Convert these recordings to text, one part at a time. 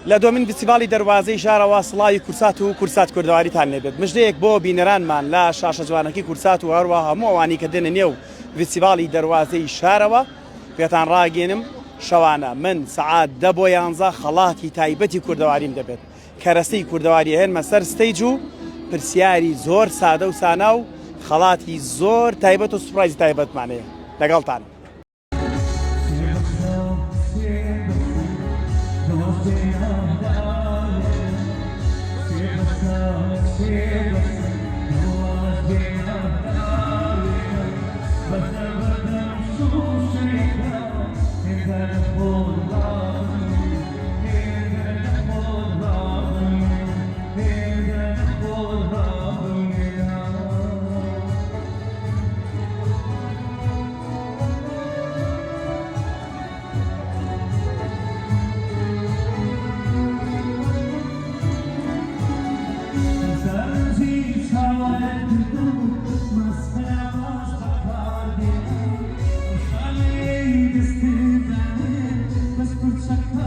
لە دومین فستیڤاڵی دەروازەی شارەوە سڵاوی کورسات و کورسات کوردەواریتان لێبێت. مژدەیەک بۆ بینەرانمان لە شاشە جوانەکەی کورسات و هەروە هەموو ئەوانی کە دێنە نێو فستیڤاڵی دەروازەی شارەوە پێتان ڕاگەێنم شەوانە من سەعات 10 بۆ 11 خەڵاتی تایبەتی کوردەواریم دەبێت. کەرەستەی کوردەواری هێنمە سەر ستەیج و پرسیاری زۆر سادە و سانا و خەڵاتی زۆر تایبەت و سوپرایزی تایبەتمانەیە لەگەڵتان. Let's put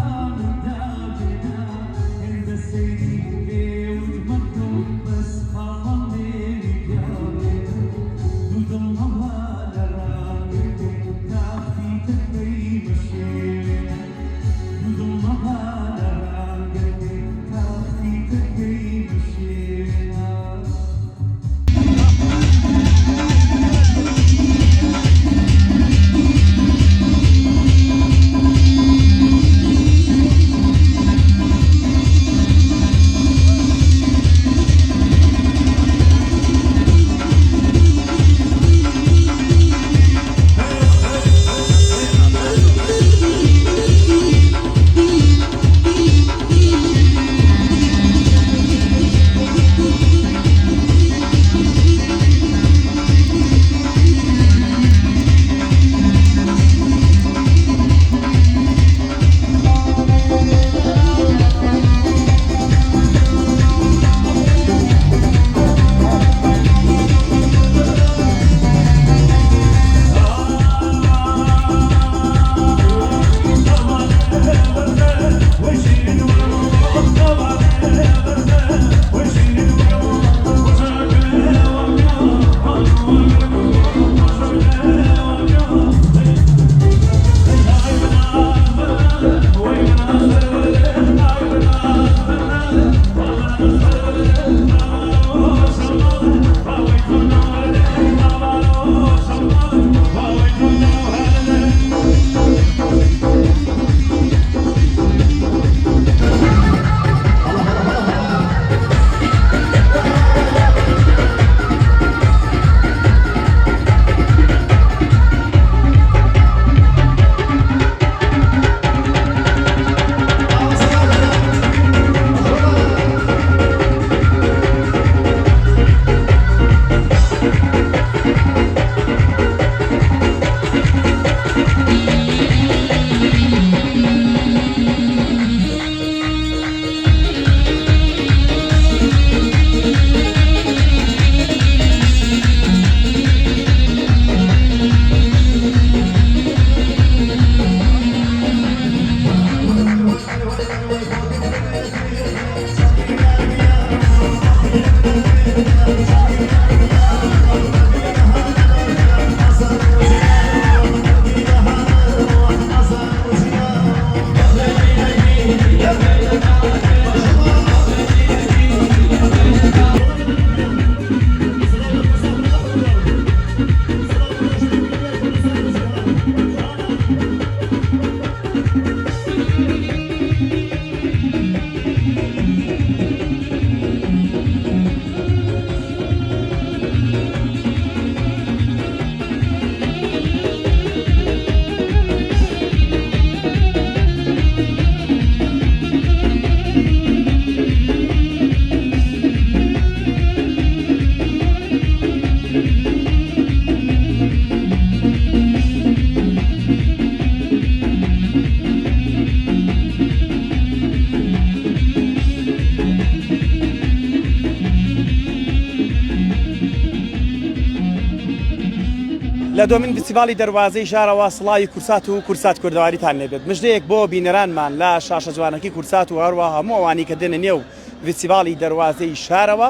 لە دومین فستیڤالی دەواازەی شارەوە سڵاوی کورسات و کورسات کوردەواریتان لێبێت مژدەیەک بۆ بینەرانمان لە شاشە جوانەکەی کورسات و هەروە هەموو ئەوانی کە دێنە نێو فستیڤالی دەواازەی شارەوە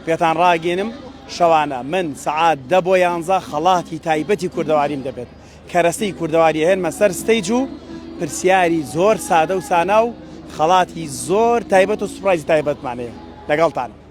پێتان ڕاگەێنم شەوانە من سعات 10 بۆ 11 خەڵاتی تایبەتی کوردەواریم دەبێت کەرەستەی کوردەواری هێنمە سەر ستەیج و پرسیاری زۆر سادە و سانا و خەڵاتی زۆر تایبەت و سوپرایزی تایبەتمانەیە لەگەڵتان.